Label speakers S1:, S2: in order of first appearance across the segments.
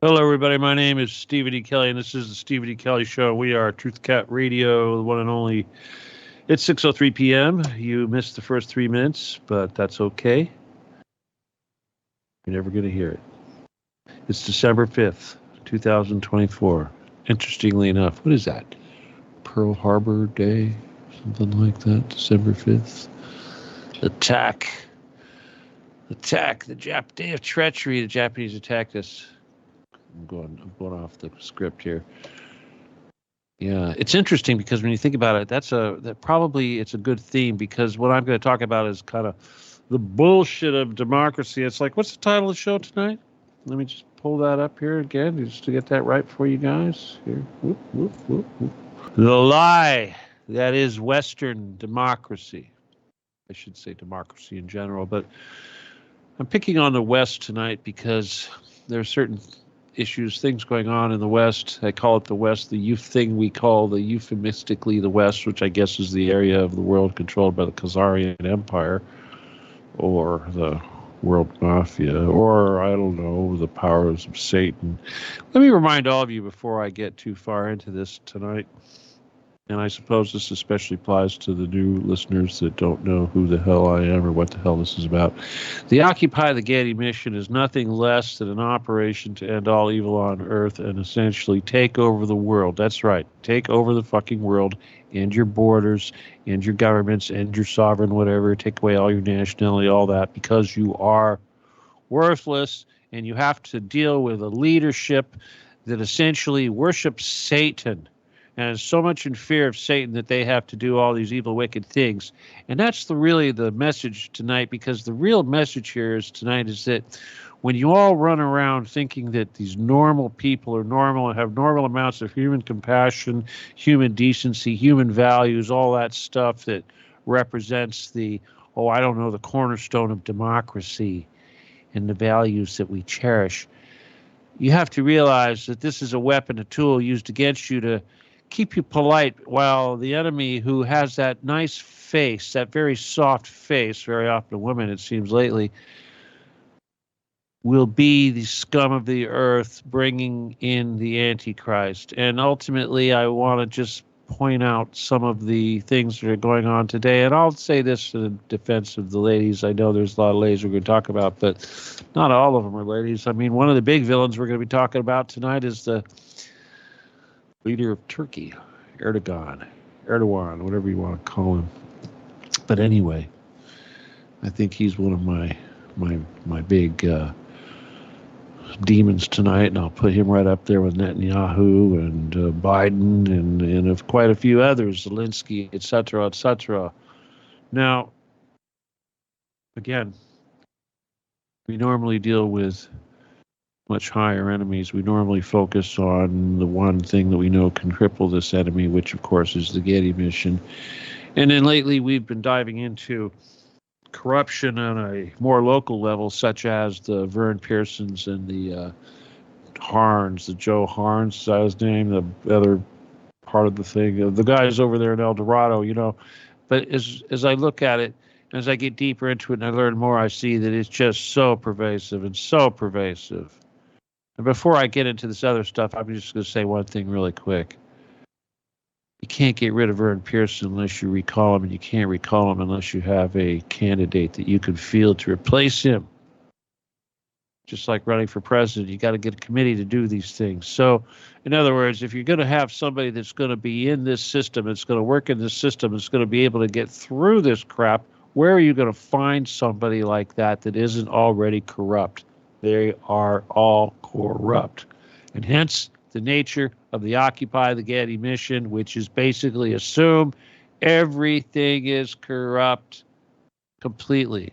S1: Hello, everybody. My name is Stephen E. Kelly, and this is the Stephen E. Kelly Show. We are Truth Cat Radio, the one and only. It's 6:03 p.m. You missed the first 3 minutes, but that's okay. You're never going to hear it. It's December 5th, 2024. Interestingly enough, what is that? Pearl Harbor Day? Something like that, December 5th. Attack. The day of treachery. The Japanese attacked us. I'm going off the script here. Yeah, it's interesting because when you think about it, it's a good theme, because what I'm going to talk about is kind of the bullshit of democracy. It's like, what's the title of the show tonight? Let me just pull that up here again just to get that right for you guys. Here, whoop, whoop, whoop, whoop. The lie that is Western democracy. I should say democracy in general, but I'm picking on the West tonight because there are certain issues, things going on in the West. I call it the West, the thing we call the euphemistically the West, which I guess is the area of the world controlled by the Khazarian Empire or the world mafia, or I don't know, the powers of Satan. Let me remind all of you before I get too far into this tonight, and I suppose this especially applies to the new listeners that don't know who the hell I am or what the hell this is about. The Occupy the Getty mission is nothing less than an operation to end all evil on Earth and essentially take over the world. That's right. Take over the fucking world and your borders and your governments and your sovereign whatever. Take away all your nationality, all that, because you are worthless and you have to deal with a leadership that essentially worships Satan and is so much in fear of Satan that they have to do all these evil, wicked things. And that's really the message tonight, because the real message here is that when you all run around thinking that these normal people are normal and have normal amounts of human compassion, human decency, human values, all that stuff that represents the cornerstone of democracy and the values that we cherish, you have to realize that this is a weapon, a tool used against you to keep you polite, while the enemy, who has that nice face, that very soft face, very often a woman it seems lately, will be the scum of the earth, bringing in the Antichrist. And ultimately, I want to just point out some of the things that are going on today. And I'll say this in the defense of the ladies. I know there's a lot of ladies we're going to talk about, but not all of them are ladies. I mean, one of the big villains we're going to be talking about tonight is the leader of Turkey, Erdogan, whatever you want to call him. But anyway, I think he's one of my big demons tonight, and I'll put him right up there with Netanyahu and Biden and of quite a few others, Zelensky, etc., etc. Now, again, we normally deal with much higher enemies. We normally focus on the one thing that we know can cripple this enemy, which of course is the Getty mission. And then lately we've been diving into corruption on a more local level, such as the Vern Pearsons and the Harns, the Joe Harns, is that his name? The other part of the thing, the guys over there in El Dorado, you know. But as I look at it, as I get deeper into it and I learn more, I see that it's just so pervasive and so pervasive. And before I get into this other stuff, I'm just going to say one thing really quick. You can't get rid of Vern Pearson unless you recall him, and you can't recall him unless you have a candidate that you can field to replace him. Just like running for president, you got to get a committee to do these things. So, in other words, if you're going to have somebody that's going to be in this system, it's going to work in this system, it's going to be able to get through this crap, where are you going to find somebody like that isn't already corrupt? They are all corrupt. And hence the nature of the Occupy the Getty mission, which is basically assume everything is corrupt completely.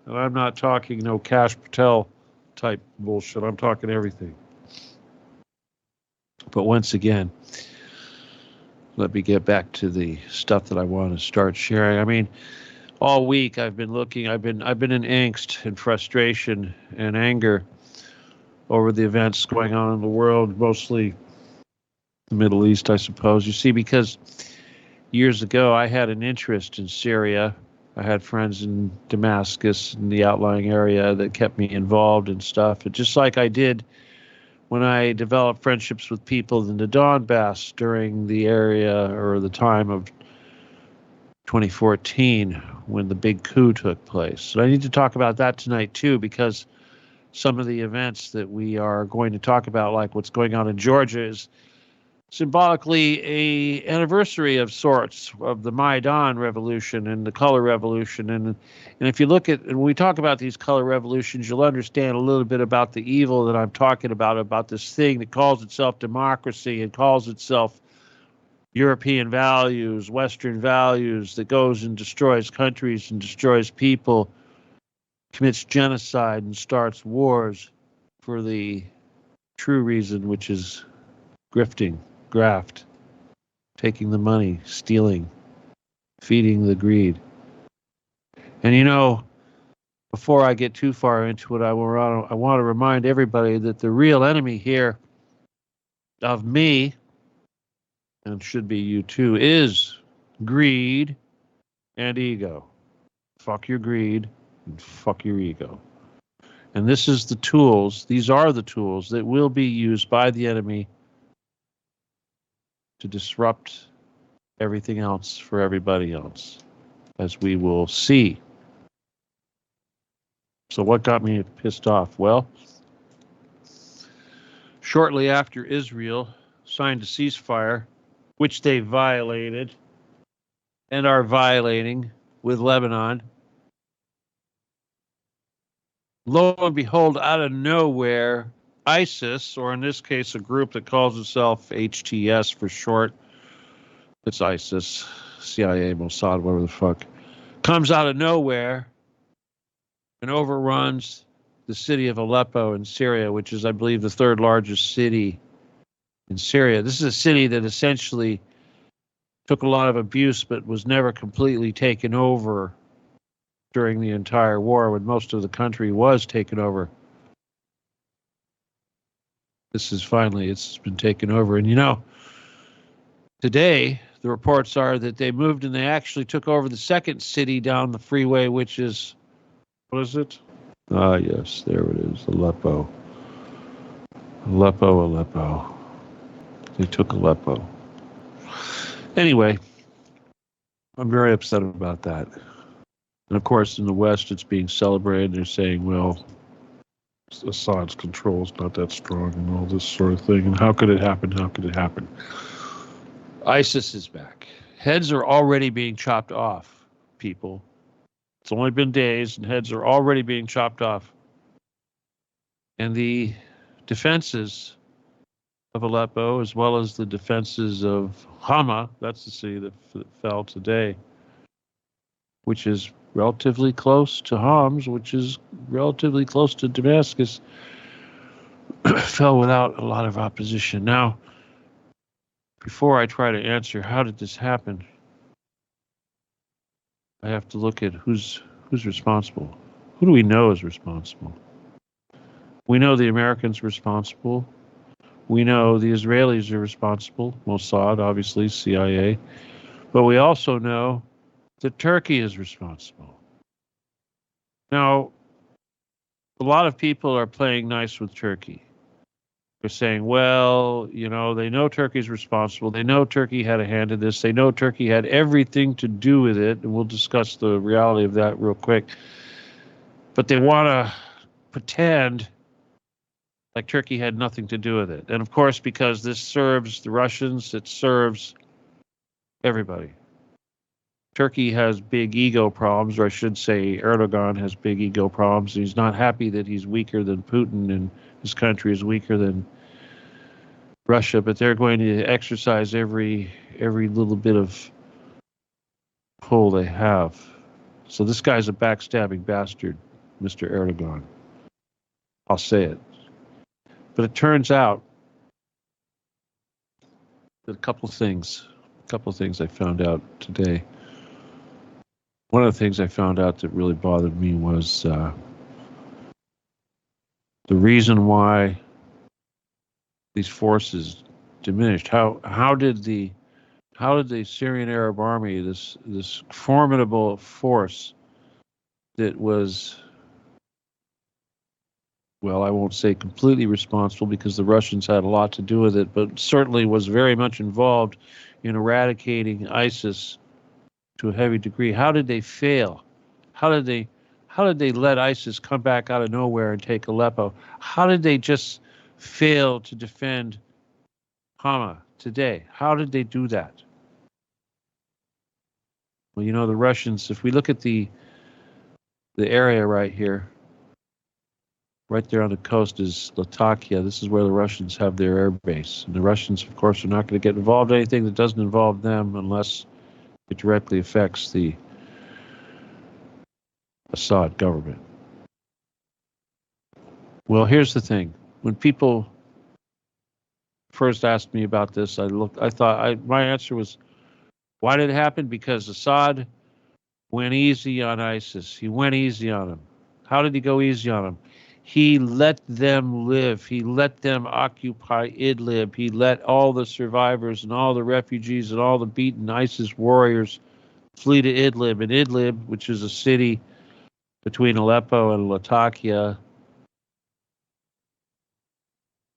S1: And I'm not talking no Kash Patel type bullshit. I'm talking everything. But once again, let me get back to the stuff that I want to start sharing. I mean, all week I've been in angst and frustration and anger over the events going on in the world, mostly the Middle East, I suppose. You see, because years ago I had an interest in Syria. I had friends in Damascus in the outlying area that kept me involved in stuff. And just like I did when I developed friendships with people in the Donbass during the area or the time of 2014 when the big coup took place. So I need to talk about that tonight too, because some of the events that we are going to talk about, like what's going on in Georgia, is symbolically a anniversary of sorts of the Maidan revolution and the color revolution. And if you look at, and when we talk about these color revolutions, you'll understand a little bit about the evil that I'm talking about this thing that calls itself democracy and calls itself European values, Western values, that goes and destroys countries and destroys people, commits genocide and starts wars for the true reason, which is grifting, graft, taking the money, stealing, feeding the greed. And you know, before I get too far into it, I want to remind everybody that the real enemy here of me, and should be you too, is greed and ego. Fuck your greed and fuck your ego. And these are the tools that will be used by the enemy to disrupt everything else for everybody else, as we will see. So what got me pissed off? Well, shortly after Israel signed a ceasefire, which they violated and are violating with Lebanon, lo and behold, out of nowhere, ISIS, or in this case, a group that calls itself HTS for short, it's ISIS, CIA, Mossad, whatever the fuck, comes out of nowhere and overruns the city of Aleppo in Syria, which is, I believe, the third largest city in Syria. This is a city that essentially took a lot of abuse, but was never completely taken over during the entire war, when most of the country was taken over. It's been taken over. And you know, today, the reports are that they moved and they actually took over the second city down the freeway, which is, what is it? Ah, yes, there it is, Aleppo. Aleppo. They took Aleppo. Anyway, I'm very upset about that. And of course, in the West, it's being celebrated. They're saying, well, Assad's control is not that strong and all this sort of thing. And how could it happen? ISIS is back. Heads are already being chopped off, people. It's only been days, and heads are already being chopped off. And the defenses of Aleppo, as well as the defenses of Hama, that's the city that fell today, which is relatively close to Homs, which is relatively close to Damascus, fell without a lot of opposition. Now, before I try to answer how did this happen, I have to look at who's responsible. Who do we know is responsible? We know the Americans are responsible. We know the Israelis are responsible, Mossad, obviously, CIA. But we also know that Turkey is responsible. Now, a lot of people are playing nice with Turkey. They're saying, well, you know, they know Turkey's responsible. They know Turkey had a hand in this. They know Turkey had everything to do with it. And we'll discuss the reality of that real quick. But they want to pretend like Turkey had nothing to do with it. And of course, because this serves the Russians, it serves everybody. Turkey has big ego problems, or I should say Erdogan has big ego problems. He's not happy that he's weaker than Putin and his country is weaker than Russia, but they're going to exercise every little bit of pull they have. So this guy's a backstabbing bastard, Mr. Erdogan. I'll say it. But it turns out that a couple of things I found out today. One of the things I found out that really bothered me was the reason why these forces diminished. How did How did the Syrian Arab Army, this formidable force that was, well, I won't say completely responsible because the Russians had a lot to do with it, but certainly was very much involved in eradicating ISIS to a heavy degree. How did they fail? How did they let ISIS come back out of nowhere and take Aleppo? How did they just fail to defend Hama today? How did they do that? Well, you know, the Russians, if we look at the area right here, right there on the coast is Latakia. This is where the Russians have their air base. And the Russians, of course, are not going to get involved in anything that doesn't involve them unless it directly affects the Assad government. Well, here's the thing. When people first asked me about this, my answer was, why did it happen? Because Assad went easy on ISIS. He went easy on them. How did he go easy on them? He let them live. He let them occupy Idlib. He let all the survivors and all the refugees and all the beaten ISIS warriors flee to Idlib. And Idlib, which is a city between Aleppo and Latakia,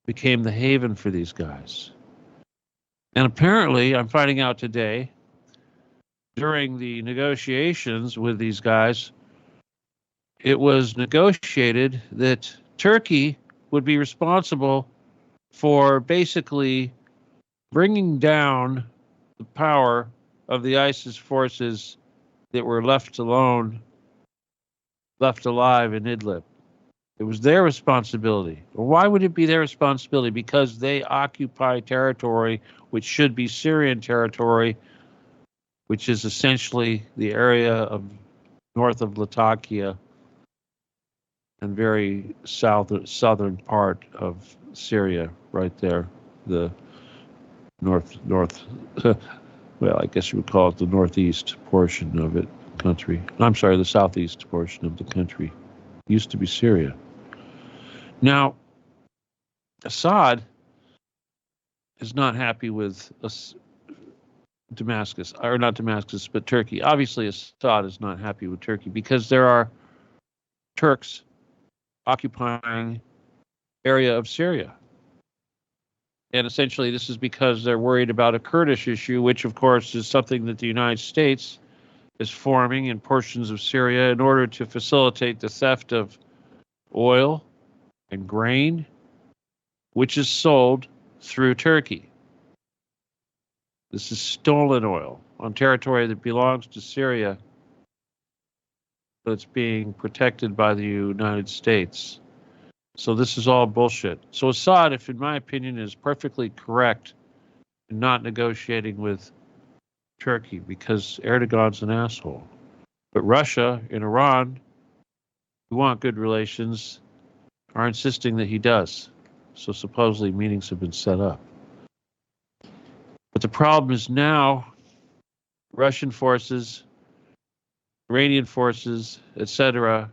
S1: became the haven for these guys. And apparently, I'm finding out today, during the negotiations with these guys, it was negotiated that Turkey would be responsible for basically bringing down the power of the ISIS forces that were left alive in Idlib. It was their responsibility. Why would it be their responsibility? Because they occupy territory which should be Syrian territory, which is essentially the area of north of Latakia and very southern part of Syria, right there, the north, well, I guess you would call it the northeast portion of it, country. I'm sorry, the southeast portion of the country. It used to be Syria. Now, Assad is not happy with Damascus, or not Damascus, but Turkey. Obviously, Assad is not happy with Turkey because there are Turks occupying area of Syria. And essentially, this is because they're worried about a Kurdish issue, which, of course, is something that the United States is forming in portions of Syria in order to facilitate the theft of oil and grain, which is sold through Turkey. This is stolen oil on territory that belongs to Syria, but it's being protected by the United States. So this is all bullshit. So Assad, if in my opinion, is perfectly correct in not negotiating with Turkey because Erdogan's an asshole. But Russia and Iran, who want good relations, are insisting that he does. So supposedly meetings have been set up. But the problem is now Russian forces, Iranian forces, etc.,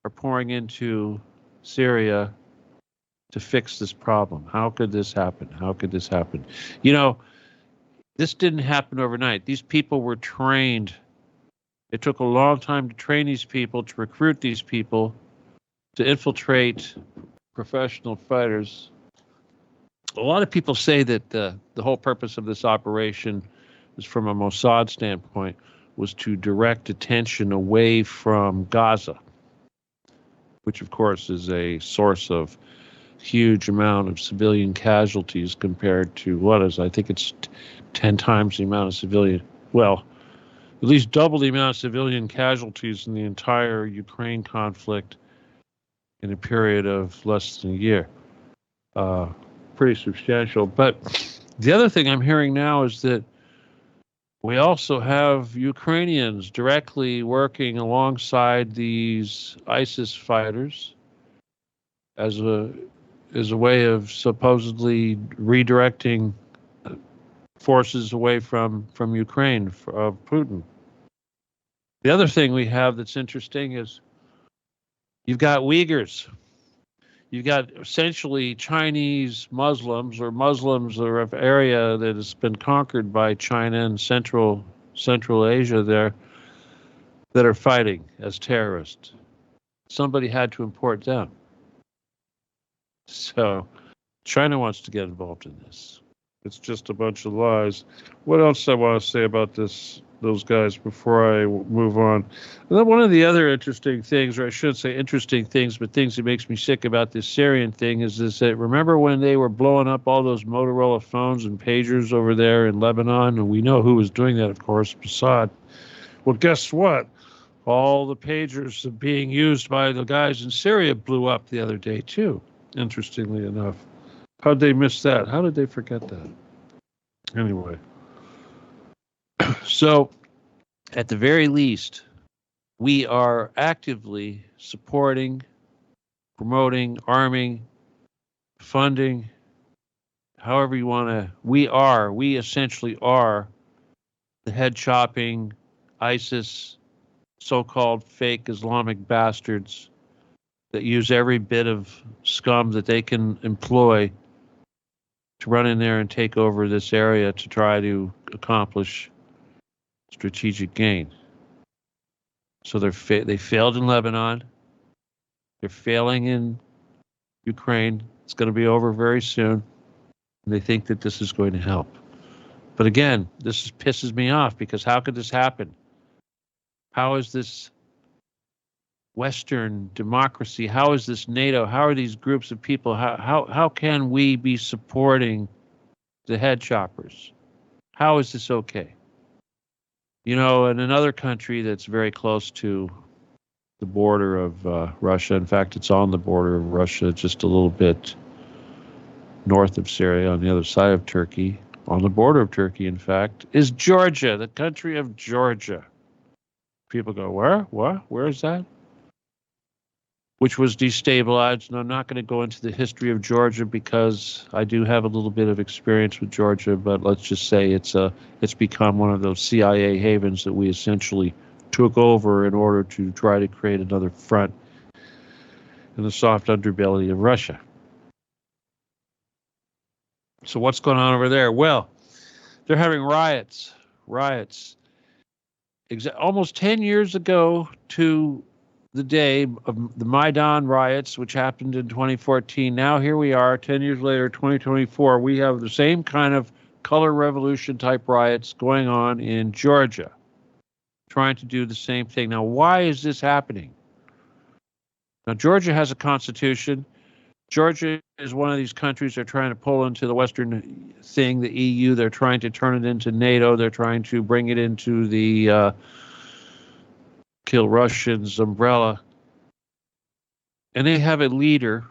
S1: are pouring into Syria to fix this problem. How could this happen? How could this happen? You know, this didn't happen overnight. These people were trained. It took a long time to train these people, to recruit these people, to infiltrate professional fighters. A lot of people say that the whole purpose of this operation is, from a Mossad standpoint, was to direct attention away from Gaza, which of course is a source of huge amount of civilian casualties compared to what is, I think it's 10 times the amount of civilian, well, at least double the amount of civilian casualties in the entire Ukraine conflict in a period of less than a year. Pretty substantial. But the other thing I'm hearing now is that we also have Ukrainians directly working alongside these ISIS fighters as a way of supposedly redirecting forces away from Ukraine, of Putin. The other thing we have that's interesting is you've got Uyghurs. you've got essentially Chinese Muslims or Muslims or of area that has been conquered by China and Central Asia there that are fighting as terrorists. Somebody had to import them. So China wants to get involved in this. It's just a bunch of lies. What else I want to say about those guys before I move on? And then one of the other interesting things, or I shouldn't say interesting things, but things that makes me sick about this Syrian thing is that remember when they were blowing up all those Motorola phones and pagers over there in Lebanon? And we know who was doing that, of course, Assad. Well, guess what? All the pagers being used by the guys in Syria blew up the other day, too, interestingly enough. How'd they miss that? How did they forget that? Anyway. So, at the very least, we are actively supporting, promoting, arming, funding, however you want to. We essentially are the head chopping ISIS, so-called fake Islamic bastards that use every bit of scum that they can employ to run in there and take over this area to try to accomplish strategic gain. So they failed in Lebanon. They're failing in Ukraine. It's going to be over very soon. And they think that this is going to help. But again, this pisses me off because how could this happen? How is this Western democracy? How is this NATO? How are these groups of people? How can we be supporting the head choppers? How is this okay? You know, in another country that's very close to the border of Russia, in fact, it's on the border of Russia, just a little bit north of Syria, on the other side of Turkey, on the border of Turkey, in fact, is Georgia, the country of Georgia. People go, where? What? Where is that? Which was destabilized. And I'm not going to go into the history of Georgia because I do have a little bit of experience with Georgia, but let's just say it's become one of those CIA havens that we essentially took over in order to try to create another front in the soft underbelly of Russia. So what's going on over there? Well, they're having riots. Almost 10 years ago to the day of the Maidan riots, which happened in 2014. Now here we are, 10 years later, 2024. We have the same kind of color revolution type riots going on in Georgia, trying to do the same thing. Now, why is this happening? Now, Georgia has a constitution. Georgia is one of these countries they're trying to pull into the Western thing, the EU. They're trying to turn it into NATO. They're trying to bring it into the kill Russians umbrella. And they have a leader.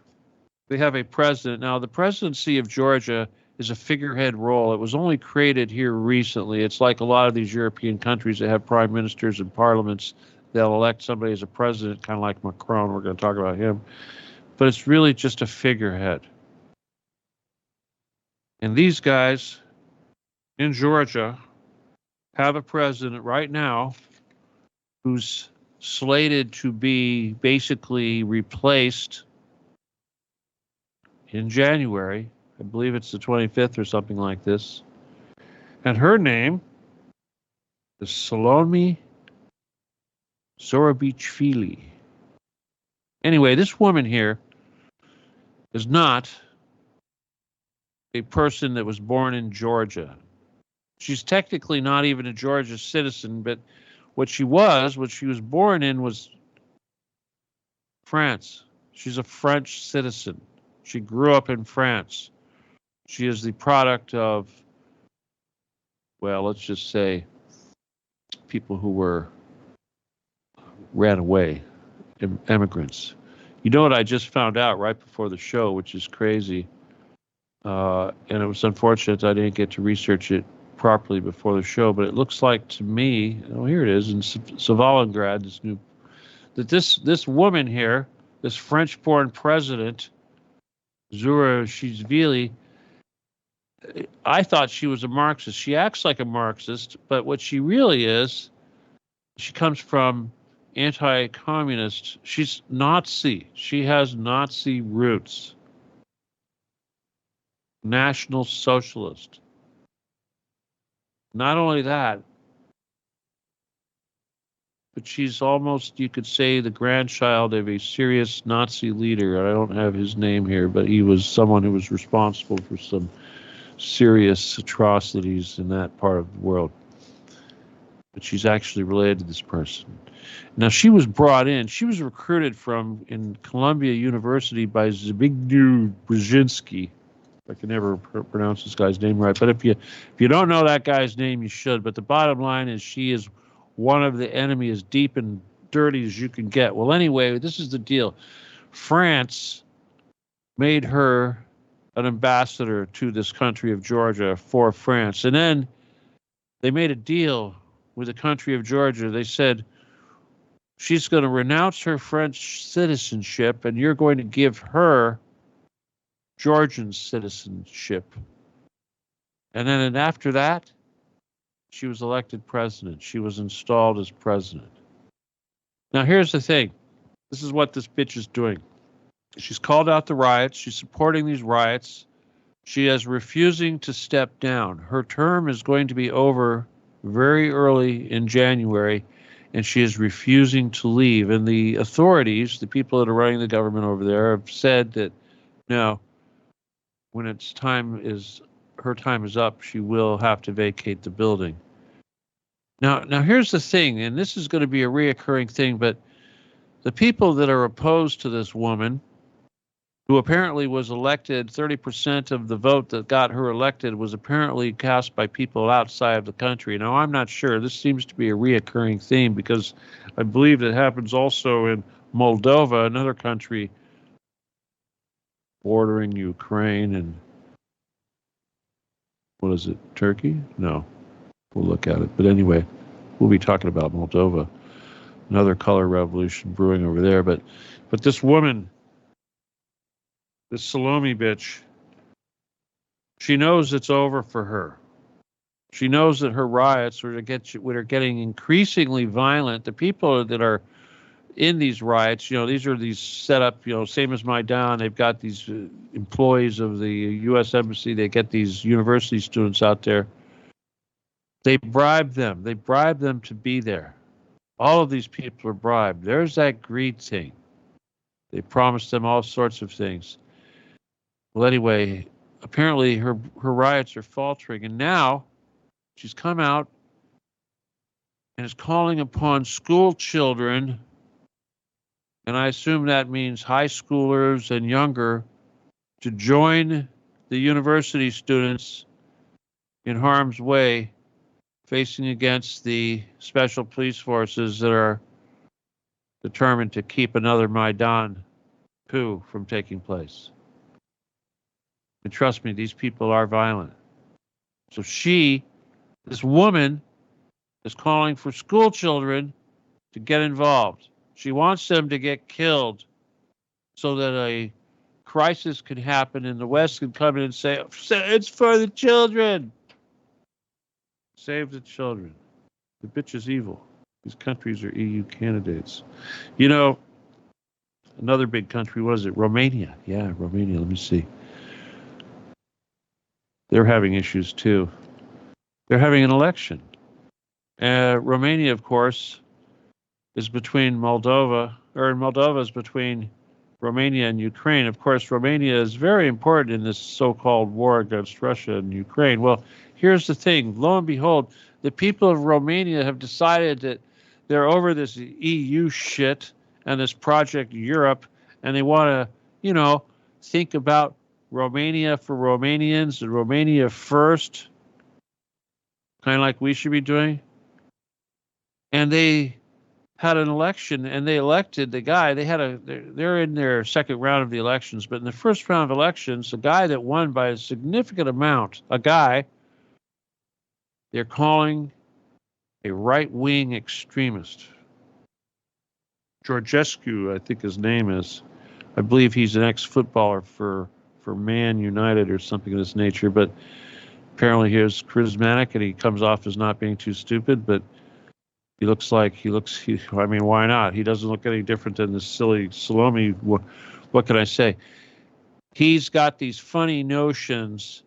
S1: They have a president. Now, the presidency of Georgia is a figurehead role. It was only created here recently. It's like a lot of these European countries that have prime ministers and parliaments. They'll elect somebody as a president, kind of like Macron. We're going to talk about him. But it's really just a figurehead. And these guys in Georgia have a president right now who's slated to be basically replaced in January. I believe it's the 25th or something like this. And her name is Salome Zurabichvili. Anyway, this woman here is not a person that was born in Georgia. She's technically not even a Georgia citizen, but what she was born in was France. She's a French citizen. She grew up in France. She is the product of, well, let's just say people who ran away, immigrants. You know what I just found out right before the show, which is crazy, and it was unfortunate I didn't get to research it properly before the show, but it looks like to me, oh, here it is in Savalingrad, this woman here, this French-born president, Zurabichvili, I thought she was a Marxist. She acts like a Marxist, but what she really is, she comes from anti-communist. She's Nazi. She has Nazi roots. National Socialist. Not only that, but she's almost, you could say, the grandchild of a serious Nazi leader. I don't have his name here, but he was someone who was responsible for some serious atrocities in that part of the world. But she's actually related to this person. Now, she was brought in. She was recruited in Columbia University by Zbigniew Brzezinski. I can never pronounce this guy's name right. But if you don't know that guy's name, you should. But the bottom line is she is one of the enemy, as deep and dirty as you can get. Well, anyway, this is the deal. France made her an ambassador to this country of Georgia for France. And then they made a deal with the country of Georgia. They said, she's going to renounce her French citizenship, and you're going to give her Georgian citizenship. And then after that, she was elected president. She was installed as president. Now, here's the thing. This is what this bitch is doing. She's called out the riots. She's supporting these riots. She is refusing to step down. Her term is going to be over very early in January, and she is refusing to leave. And the authorities, the people that are running the government over there, have said that, no, when her time is up, she will have to vacate the building. Now here's the thing, and this is going to be a reoccurring thing, but the people that are opposed to this woman, who apparently was elected, 30% of the vote that got her elected was apparently cast by people outside of the country. Now, I'm not sure. This seems to be a reoccurring theme because I believe it happens also in Moldova, another country bordering Ukraine and, what is it, Turkey? No. We'll look at it. But anyway, we'll be talking about Moldova. Another color revolution brewing over there. But this woman, this Salome bitch, she knows it's over for her. She knows that her riots are getting increasingly violent. The people that are in these riots, these are these set up, same as Maidan. They've got these employees of the U.S. Embassy. They get these university students out there. They bribe them. They bribe them to be there. All of these people are bribed. There's that greed thing. They promised them all sorts of things. Well, anyway, apparently her riots are faltering, and now she's come out and is calling upon school children, and I assume that means high schoolers and younger, to join the university students in harm's way, facing against the special police forces that are determined to keep another Maidan coup from taking place. And trust me, these people are violent. So this woman, is calling for school children to get involved. She wants them to get killed so that a crisis can happen and the West can come in and say, it's for the children. Save the children. The bitch is evil. These countries are EU candidates. Another big country, what is it? Romania. Yeah, Romania. Let me see. They're having issues too. They're having an election. Romania, of course, is between Moldova is between Romania and Ukraine. Of course, Romania is very important in this so-called war against Russia and Ukraine. Well, here's the thing. Lo and behold, the people of Romania have decided that they're over this EU shit and this Project Europe, and they want to, think about Romania for Romanians and Romania first, kind of like we should be doing. And they had an election, and they elected the guy. They're in their second round of the elections, but in the first round of elections, the guy that won by a significant amount, they're calling a right-wing extremist. Georgescu, I think his name is. I believe he's an ex-footballer for Man United or something of this nature, but apparently he is charismatic and he comes off as not being too stupid, but I mean, why not? He doesn't look any different than the silly Salome. What can I say? He's got these funny notions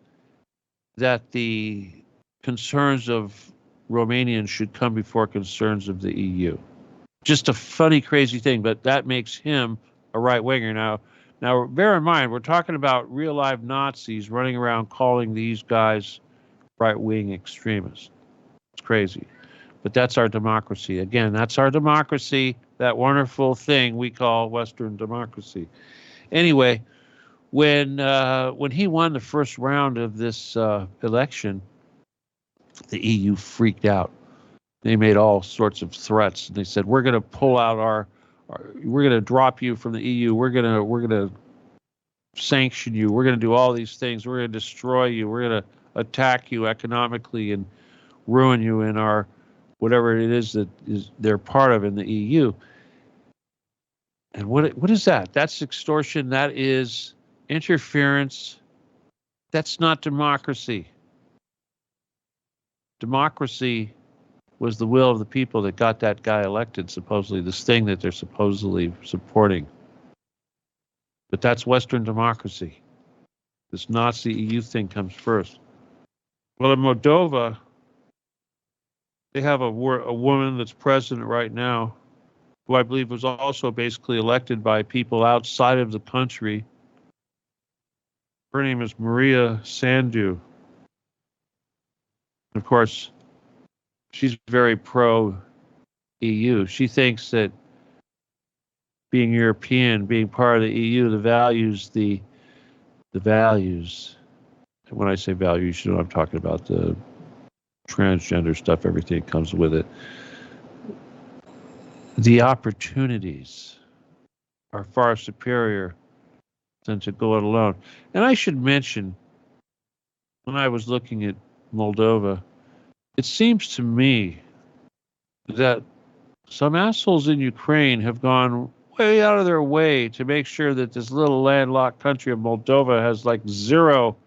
S1: that the concerns of Romanians should come before concerns of the EU. Just a funny, crazy thing, but that makes him a right winger. Now, bear in mind, we're talking about real live Nazis running around calling these guys right wing extremists. It's crazy. But that's our democracy. Again, that's our democracy, that wonderful thing we call Western democracy. Anyway, when he won the first round of this election, the EU freaked out. They made all sorts of threats. They said, "We're going to pull out we're going to drop you from the EU. We're going to sanction you. We're going to do all these things. We're going to destroy you. We're going to attack you economically and ruin you in our whatever it is that they're part of in the EU." And what is that? That's extortion. That is interference. That's not democracy. Democracy was the will of the people that got that guy elected, supposedly, this thing that they're supposedly supporting. But that's Western democracy. This Nazi EU thing comes first. Well, in Moldova, they have a woman that's president right now, who I believe was also basically elected by people outside of the country. Her name is Maria Sandu. Of course, she's very pro-EU. She thinks that being European, being part of the EU, the values, when I say values, you know what I'm talking about, the transgender stuff, everything comes with it. The opportunities are far superior than to go it alone. And I should mention, when I was looking at Moldova, it seems to me that some assholes in Ukraine have gone way out of their way to make sure that this little landlocked country of Moldova has like zero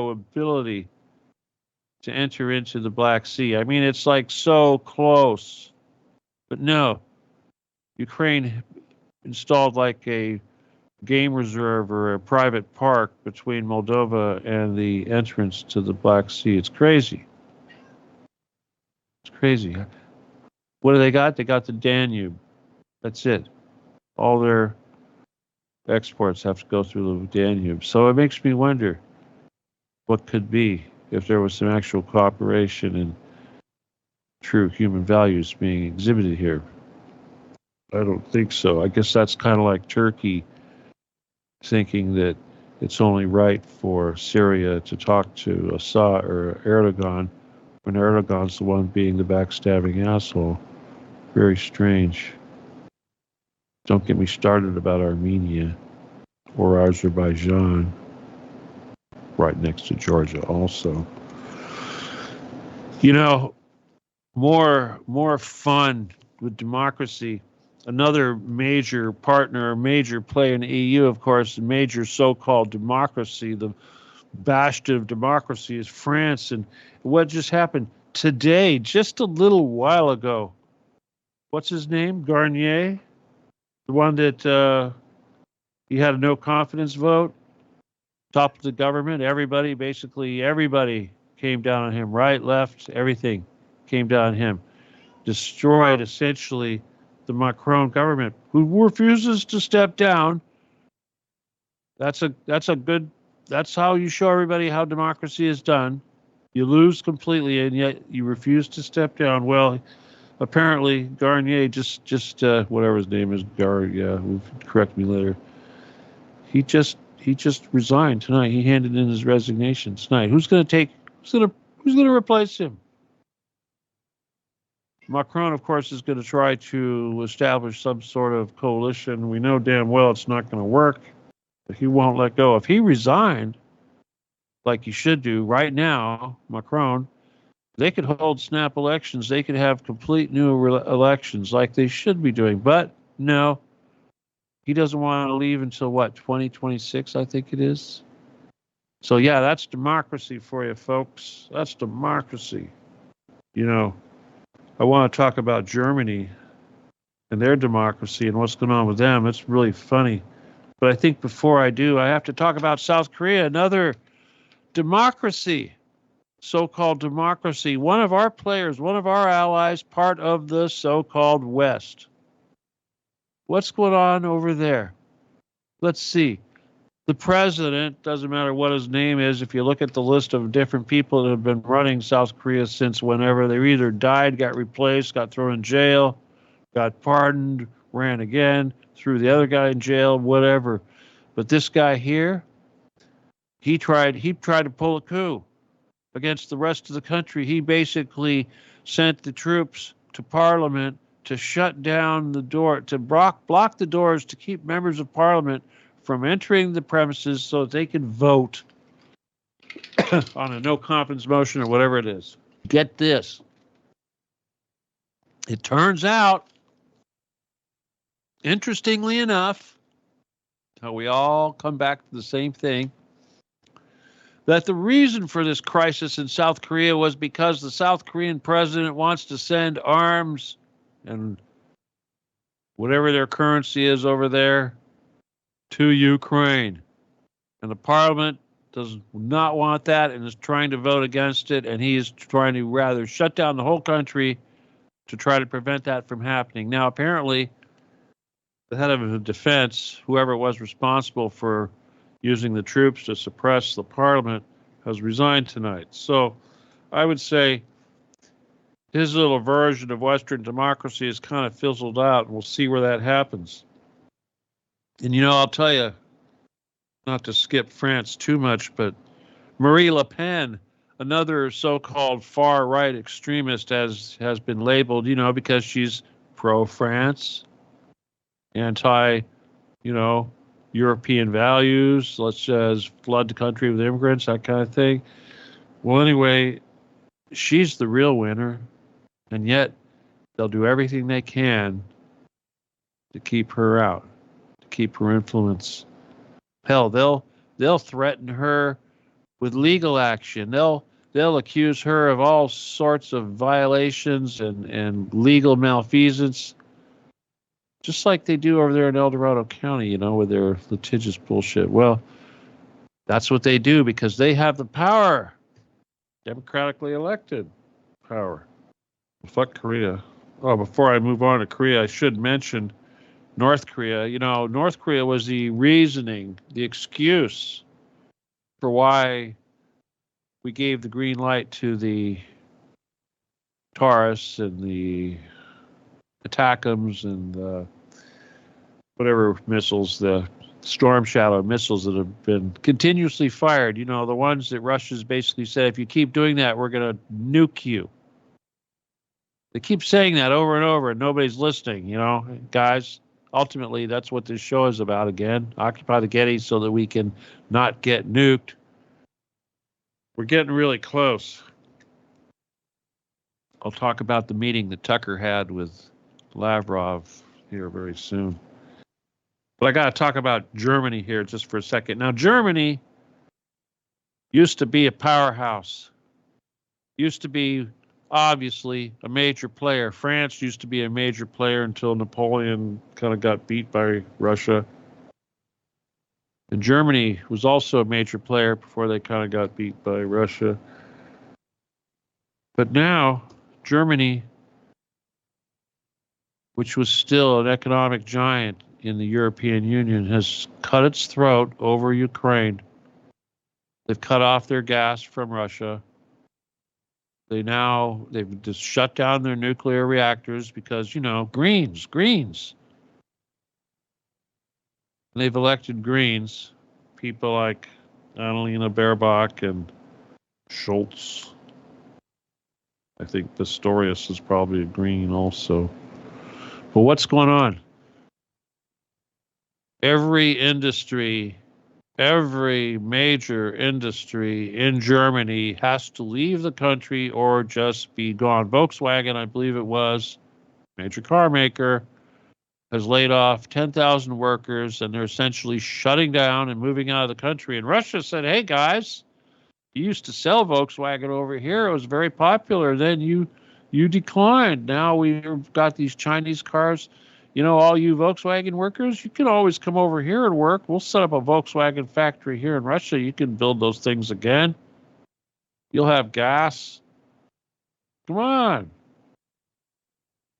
S1: ability to enter into the Black Sea. I mean, it's like so close. But no, Ukraine installed like a game reserve or a private park between Moldova and the entrance to the Black Sea. It's crazy. It's crazy. What do they got? They got the Danube. That's it. All their exports have to go through the Danube. So it makes me wonder what could be if there was some actual cooperation and true human values being exhibited here. I don't think so. I guess that's kind of like Turkey thinking that it's only right for Syria to talk to Assad or Erdogan when Erdogan's the one being the backstabbing asshole. Very strange. Don't get me started about Armenia or Azerbaijan, right next to Georgia also. You know, more fun with democracy. Another major partner, major player in the EU, of course, the major so-called democracy, the bastion of democracy is France. And what just happened today, just a little while ago, what's his name? Garnier? The one that he had a no confidence vote, top of the government. Basically everybody came down on him, right, left, everything came down on him. Destroyed essentially the Macron government, who refuses to step down. That's how you show everybody how democracy is done. You lose completely, and yet you refuse to step down. Well, apparently Garnier just whatever his name is, correct me later. He just resigned tonight. He handed in his resignation tonight. Who's going to replace him? Macron, of course, is going to try to establish some sort of coalition. We know damn well it's not going to work, but he won't let go. If he resigned, like he should do right now, Macron, they could hold snap elections. They could have complete new elections like they should be doing. But no, he doesn't want to leave until, 2026, I think it is. So, yeah, that's democracy for you, folks. That's democracy. You know, I want to talk about Germany and their democracy and what's going on with them. It's really funny. But I think before I do, I have to talk about South Korea, another democracy, so-called democracy. One of our players, one of our allies, part of the so-called West. What's going on over there? Let's see. The president, doesn't matter what his name is, if you look at the list of different people that have been running South Korea since whenever, they either died, got replaced, got thrown in jail, got pardoned, ran again, threw the other guy in jail, whatever. But this guy here, he tried to pull a coup against the rest of the country. He basically sent the troops to parliament to shut down the door, to block the doors, to keep members of parliament from entering the premises so that they could vote on a no confidence motion or whatever it is. Get this. It turns out, interestingly enough, how we all come back to the same thing, that the reason for this crisis in South Korea was because the South Korean president wants to send arms and whatever their currency is over there to Ukraine. And the parliament does not want that and is trying to vote against it, and he is trying to rather shut down the whole country to try to prevent that from happening. Now, apparently, the head of the defense, whoever was responsible for using the troops to suppress the parliament, has resigned tonight. So I would say his little version of Western democracy is kind of fizzled out, and we'll see where that happens. And, I'll tell you, not to skip France too much, but Marie Le Pen, another so-called far-right extremist, has been labeled, because she's pro-France, anti, European values, let's just flood the country with immigrants, that kind of thing. Well, anyway, she's the real winner, and yet they'll do everything they can to keep her out, to keep her influence. Hell, they'll threaten her with legal action. They'll accuse her of all sorts of violations and legal malfeasance, just like they do over there in El Dorado County, with their litigious bullshit. Well, that's what they do because they have the power, democratically elected power. Fuck Korea. Oh, before I move on to Korea, I should mention North Korea. North Korea was the reasoning, the excuse for why we gave the green light to the Taurus and the ATACMS and the whatever missiles, the Storm Shadow missiles that have been continuously fired. The ones that Russia's basically said, if you keep doing that, we're going to nuke you. They keep saying that over and over, and nobody's listening, Guys, ultimately, that's what this show is about again. Occupy the Getty so that we can not get nuked. We're getting really close. I'll talk about the meeting that Tucker had with Lavrov here very soon. But I got to talk about Germany here just for a second. Now, Germany used to be a powerhouse. Used to be, obviously, a major player. France used to be a major player until Napoleon kind of got beat by Russia. And Germany was also a major player before they kind of got beat by Russia. But now, Germany, which was still an economic giant in the European Union, has cut its throat over Ukraine. They've cut off their gas from Russia. They've just shut down their nuclear reactors because, Greens. And they've elected Greens, people like Annalena Baerbock and Schultz. I think Pistorius is probably a Green also. But what's going on? Every major industry in Germany has to leave the country or just be gone. Volkswagen, I believe it was, major car maker, has laid off 10,000 workers, and they're essentially shutting down and moving out of the country. And Russia said, hey, guys, you used to sell Volkswagen over here. It was very popular. Then you You declined. Now we've got these Chinese cars. All you Volkswagen workers, you can always come over here and work. We'll set up a Volkswagen factory here in Russia. You can build those things again. You'll have gas. Come on.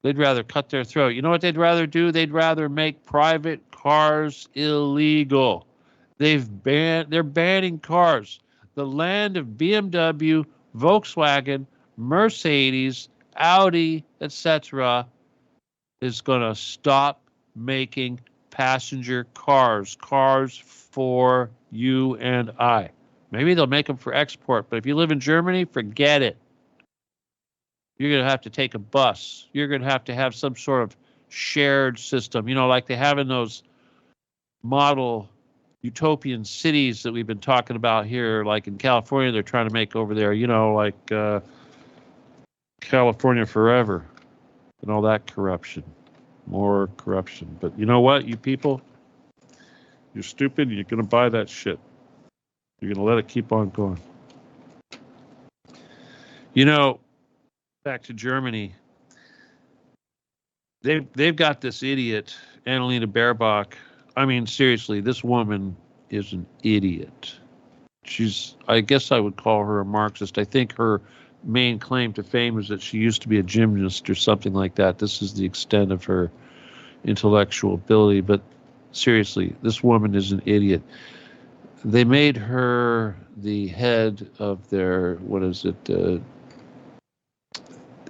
S1: They'd rather cut their throat. You know what they'd rather do? They'd rather make private cars illegal. They're banning cars. The land of BMW, Volkswagen, Mercedes, Audi, etc. is going to stop making passenger cars for you and I. Maybe they'll make them for export, but if you live in Germany, forget it. You're going to have to take a bus. You're going to have some sort of shared system, like they have in those model utopian cities that we've been talking about here, like in California, they're trying to make over there, like California forever and all that corruption, more corruption. But you know what, you people, you're stupid. You're going to buy that shit. You're going to let it keep on going. Back to Germany. They've got this idiot, Annalena Baerbock. I mean, seriously, this woman is an idiot. I guess I would call her a Marxist. I think her main claim to fame is that she used to be a gymnast or something like that. This is the extent of her intellectual ability. But seriously, this woman is an idiot. They made her the head of their,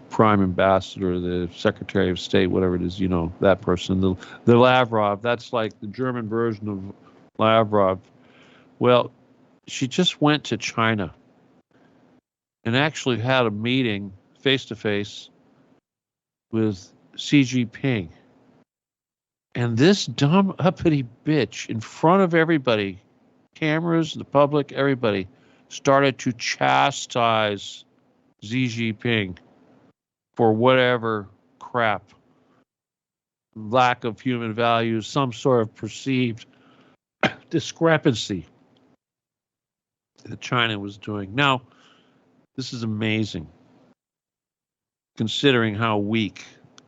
S1: prime ambassador, the secretary of state, whatever it is, that person, the Lavrov. That's like the German version of Lavrov. Well, she just went to China and actually had a meeting face-to-face with Xi Jinping. And this dumb, uppity bitch, in front of everybody, cameras, the public, everybody, started to chastise Xi Jinping for whatever crap, lack of human values, some sort of perceived discrepancy that China was doing. Now, this is amazing, considering how weak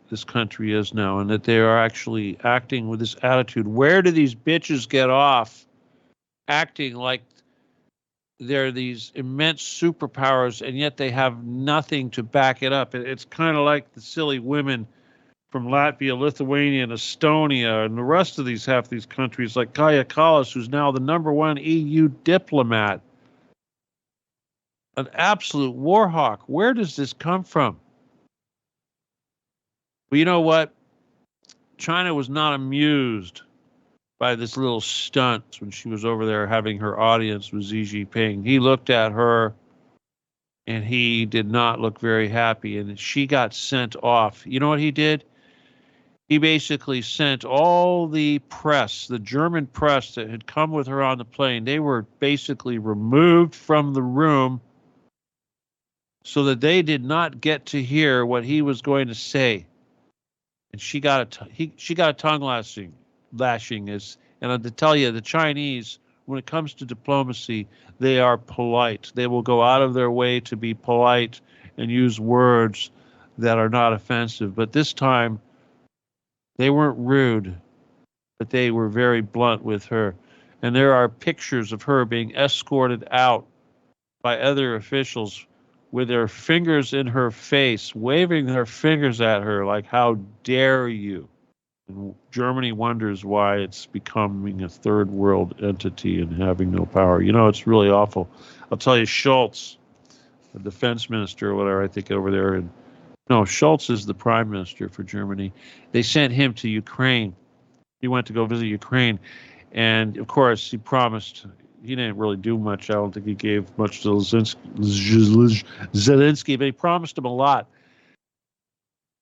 S1: this country is now and that they are actually acting with this attitude. Where do these bitches get off acting like they're these immense superpowers, and yet they have nothing to back it up? It's kind of like the silly women from Latvia, Lithuania, and Estonia, and the rest of half these countries, like Kaya Kallas, who's now the #1 EU diplomat. An absolute war hawk. Where does this come from? Well, you know what? China was not amused by this little stunt when she was over there having her audience with Xi Jinping. He looked at her and he did not look very happy, and she got sent off. You know what he did? He basically sent all the press, the German press that had come with her on the plane, they were basically removed from the room so that they did not get to hear what he was going to say. And she got a tongue lashing. And to tell you, the Chinese, when it comes to diplomacy, they are polite. They will go out of their way to be polite and use words that are not offensive. But this time, they weren't rude, but they were very blunt with her. And there are pictures of her being escorted out by other officials with their fingers in her face, waving their fingers at her like, how dare you? And Germany wonders why it's becoming a third world entity and having no power. It's really awful. I'll tell you, Schultz, the defense minister or whatever, I think over there. No, Schultz is the prime minister for Germany. They sent him to Ukraine. He went to go visit Ukraine. And, of course, he promised. He didn't really do much. I don't think he gave much to Zelensky, but he promised him a lot.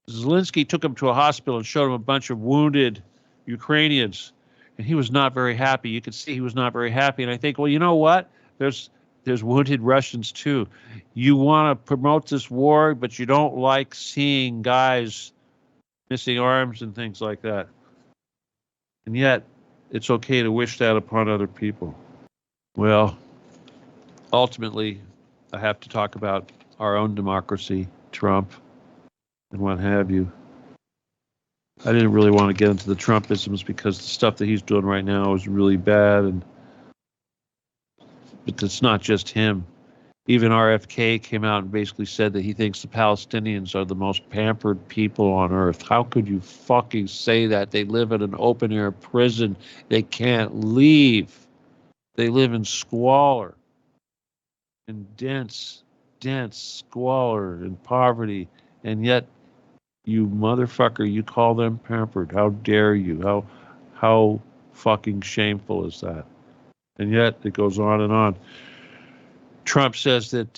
S1: Zelensky took him to a hospital and showed him a bunch of wounded Ukrainians, and he was not very happy. You could see he was not very happy. And I think, well, you know what? There's wounded Russians too. You want to promote this war, but you don't like seeing guys missing arms and things like that. And yet, it's okay to wish that upon other people. Well, ultimately, I have to talk about our own democracy, Trump. and what have you. I didn't really want to get into the Trumpisms because the stuff that he's doing right now is really bad, but it's not just him. Even RFK came out and basically said that he thinks the Palestinians are the most pampered people on earth. How could you fucking say that? They live in an open air prison. They can't leave. They live in squalor, in dense squalor and poverty. And yet, you motherfucker, you call them pampered. How dare you? How fucking shameful is that? And yet, it goes on and on. Trump says that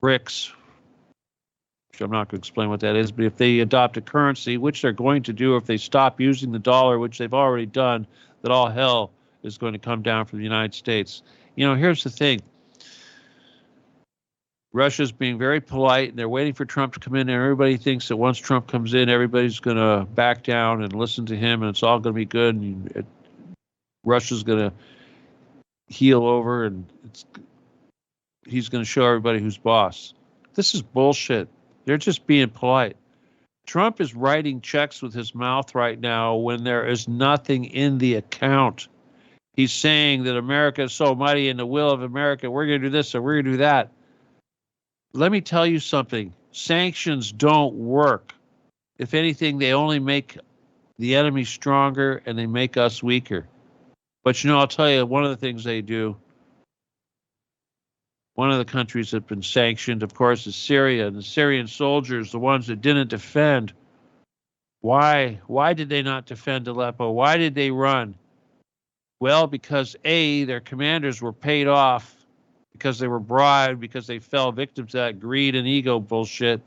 S1: BRICS, which I'm not going to explain what that is, but if they adopt a currency, which they're going to do if they stop using the dollar, which they've already done, that all hell is going to come down from the United States. You know, here's the thing. Russia's being very polite, and they're waiting for Trump to come in, and everybody thinks that once Trump comes in, everybody's going to back down and listen to him, and it's all going to be good, and Russia's going to heel over, and he's going to show everybody who's boss. This is bullshit. They're just being polite. Trump is writing checks with his mouth right now when there is nothing in the account. He's saying that America is so mighty in the will of America, we're going to do this or we're going to do that. Let me tell you something. Sanctions don't work. If anything, they only make the enemy stronger and they make us weaker. But, you know, I'll tell you, one of the things they do, one of the countries that have been sanctioned, of course, is Syria. And the Syrian soldiers, the ones that didn't defend, why did they not defend Aleppo? Why did they run? Well, because, A, their commanders were paid off because they were bribed, because they fell victim to that greed and ego bullshit.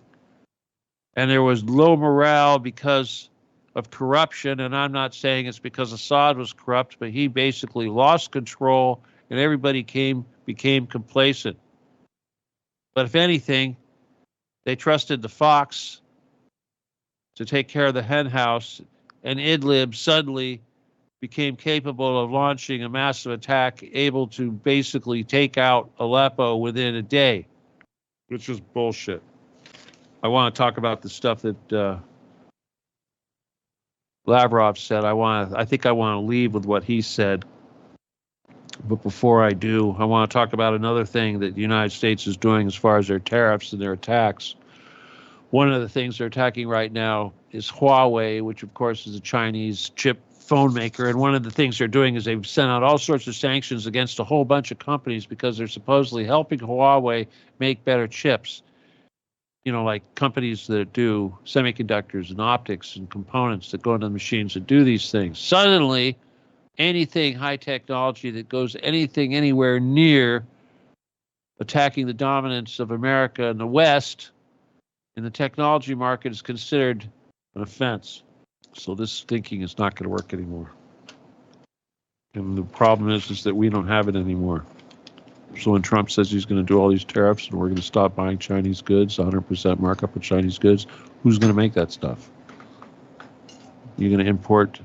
S1: And there was low morale because of corruption, and I'm not saying it's because Assad was corrupt, but he basically lost control and everybody became complacent. But if anything, they trusted the fox to take care of the hen house, and Idlib suddenly became capable of launching a massive attack, able to basically take out Aleppo within a day, which is bullshit. I want to talk about the stuff that Lavrov said. I think I want to leave with what he said. But before I do, I want to talk about another thing that the United States is doing as far as their tariffs and their attacks. One of the things they're attacking right now is Huawei, which of course is a Chinese chip phone maker. And one of the things they're doing is they've sent out all sorts of sanctions against a whole bunch of companies because they're supposedly helping Huawei make better chips. You know, like companies that do semiconductors and optics and components that go into the machines that do these things. Suddenly, anything high technology that goes anything anywhere near attacking the dominance of America and the West in the technology market is considered an offense. So this thinking is not going to work anymore. And the problem is that we don't have it anymore. So when Trump says he's going to do all these tariffs and we're going to stop buying Chinese goods, 100% markup of Chinese goods, who's going to make that stuff? You're going to import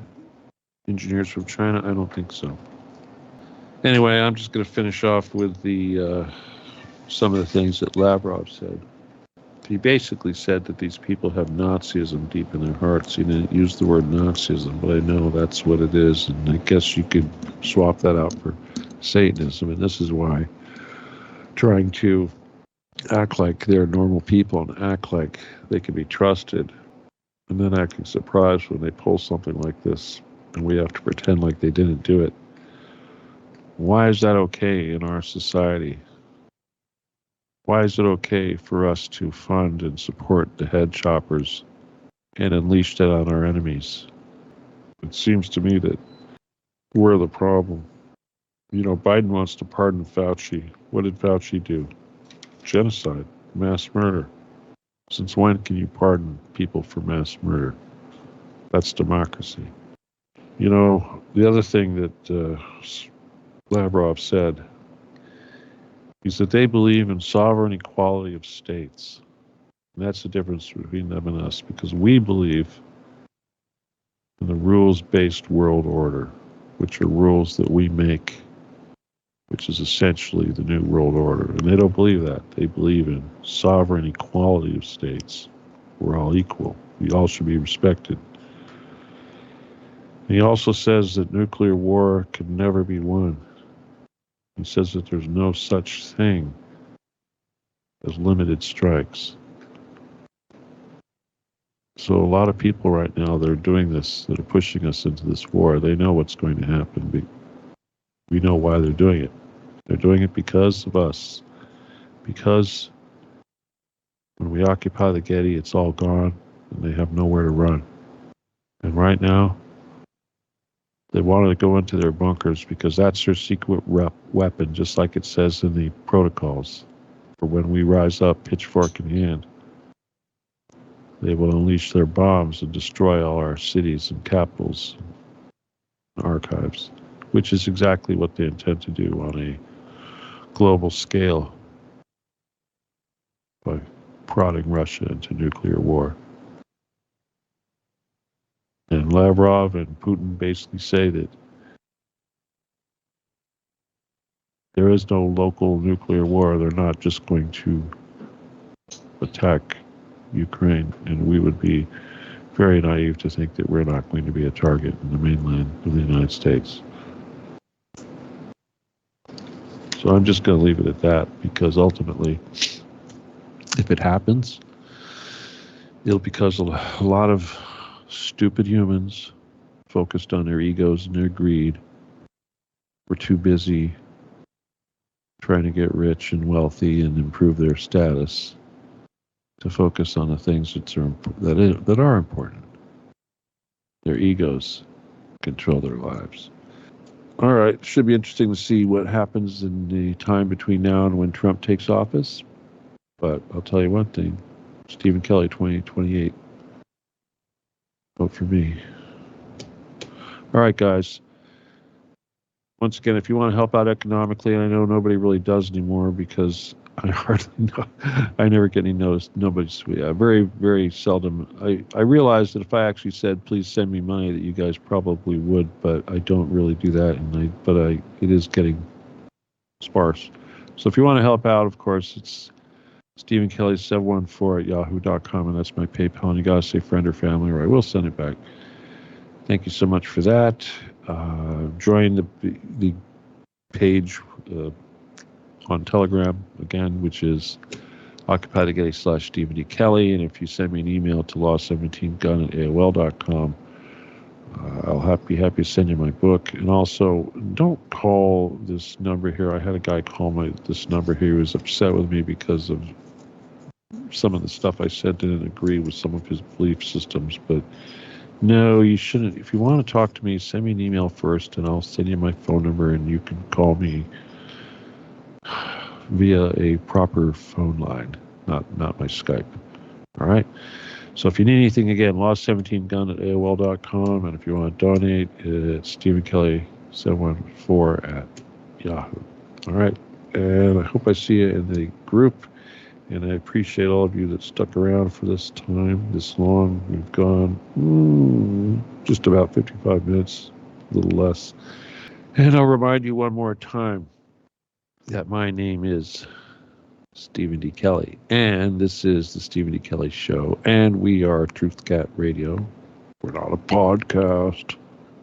S1: engineers from China? I don't think so. Anyway, I'm just going to finish off with the some of the things that Lavrov said. He basically said that these people have Nazism deep in their hearts. He didn't use the word Nazism, but I know that's what it is, and I guess you could swap that out for Satanism, and this is why. Trying to act like they're normal people and act like they can be trusted, and then acting surprised when they pull something like this, and we have to pretend like they didn't do it. Why is that okay in our society? Why is it okay for us to fund and support the head choppers and unleash that on our enemies? It seems to me that we're the problem. You know, Biden wants to pardon Fauci. What did Fauci do? Genocide, mass murder. Since when can you pardon people for mass murder? That's democracy. You know, the other thing that Lavrov said is that they believe in sovereign equality of states. And that's the difference between them and us, because we believe in the rules-based world order, which are rules that we make which is essentially the New World Order. And they don't believe that. They believe in sovereign equality of states. We're all equal. We all should be respected. And he also says that nuclear war can never be won. He says that there's no such thing as limited strikes. So a lot of people right now that are doing this, that are pushing us into this war, they know what's going to happen. We know why they're doing it. They're doing it because of us. Because when we occupy the Getty, it's all gone, and they have nowhere to run. And right now, they wanted to go into their bunkers because that's their secret weapon, just like it says in the protocols. For when we rise up, pitchfork in hand, they will unleash their bombs and destroy all our cities and capitals and archives, which is exactly what they intend to do on a global scale by prodding Russia into nuclear war. And Lavrov and Putin basically say that there is no local nuclear war. They're not just going to attack Ukraine, and we would be very naive to think that we're not going to be a target in the mainland of the United States. So I'm just going to leave it at that, because ultimately, if it happens, it'll be because a lot of stupid humans focused on their egos and their greed were too busy trying to get rich and wealthy and improve their status to focus on the things that are important. Their egos control their lives. All right, should be interesting to see what happens in the time between now and when Trump takes office. But I'll tell you one thing, Stephen Kelly 2028. Vote for me. All right, guys. Once again, if you want to help out economically, and I know nobody really does anymore because I hardly know, I never get any notice. Nobody's very, very seldom. I realized that if I actually said, please send me money, that you guys probably would, but I don't really do that, it is getting sparse. So if you want to help out, of course, it's Stephen Kelly 714 at yahoo.com, and that's my PayPal, and you got to say friend or family, or I will send it back. Thank you so much for that. Join the page on Telegram, again, which is occupythegetty/Stephen D. Kelly, and if you send me an email to law17gun at AOL.com, I'll be happy to send you my book. And also, don't call this number here. I had a guy call this number here who was upset with me because of some of the stuff I said didn't agree with some of his belief systems. But no, you shouldn't. If you want to talk to me, send me an email first, and I'll send you my phone number, and you can call me via a proper phone line, not my Skype. All right? So if you need anything, again, law17gun at AOL.com, and if you want to donate, it's Stephen Kelly 714 at Yahoo. All right? And I hope I see you in the group, and I appreciate all of you that stuck around for this time, this long. We've gone just about 55 minutes, a little less. And I'll remind you one more time that my name is Stephen D. Kelly, and this is the Stephen D. Kelly Show, and we are Truth Cat Radio. We're not a podcast.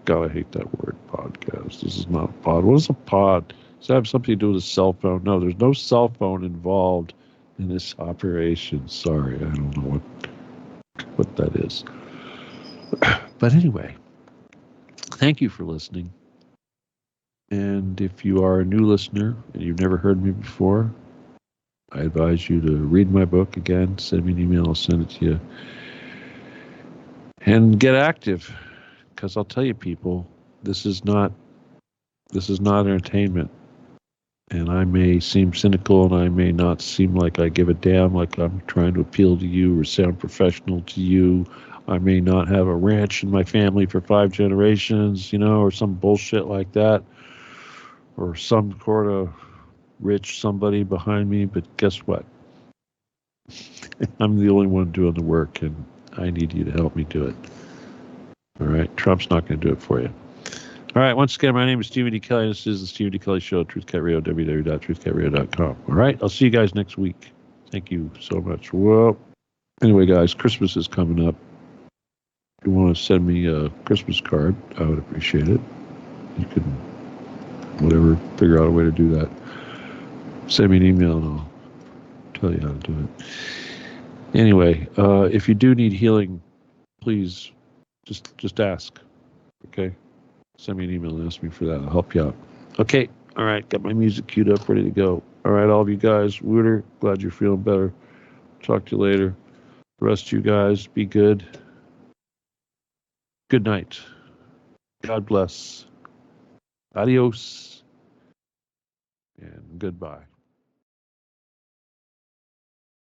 S1: God, I hate that word, podcast. This is not a pod. What is a pod? Does that have something to do with a cell phone? No, there's no cell phone involved in this operation. Sorry, I don't know what that is. But anyway, thank you for listening. And if you are a new listener and you've never heard me before, I advise you to read my book. Again, send me an email, I'll send it to you. And get active, because I'll tell you, people, this is not entertainment. And I may seem cynical, and I may not seem like I give a damn, like I'm trying to appeal to you or sound professional to you. I may not have a ranch in my family for 5 generations, or some bullshit like that, or some sort of rich somebody behind me, but guess what? I'm the only one doing the work, and I need you to help me do it. All right? Trump's not going to do it for you. All right. Once again, my name is Stephen D. Kelly. This is the Stephen D. Kelly Show, TruthCat Radio, www.truthcatradio.com. All right. I'll see you guys next week. Thank you so much. Well, anyway, guys, Christmas is coming up. If you want to send me a Christmas card, I would appreciate it. You can, whatever, figure out a way to do that. Send me an email and I'll tell you how to do it. Anyway, if you do need healing, please just ask. Okay? Send me an email and ask me for that. I'll help you out. Okay. All right. Got my music queued up, ready to go. All right, all of you guys. Wooter, glad you're feeling better. Talk to you later. The rest of you guys, be good. Good night. God bless. Adios. And goodbye.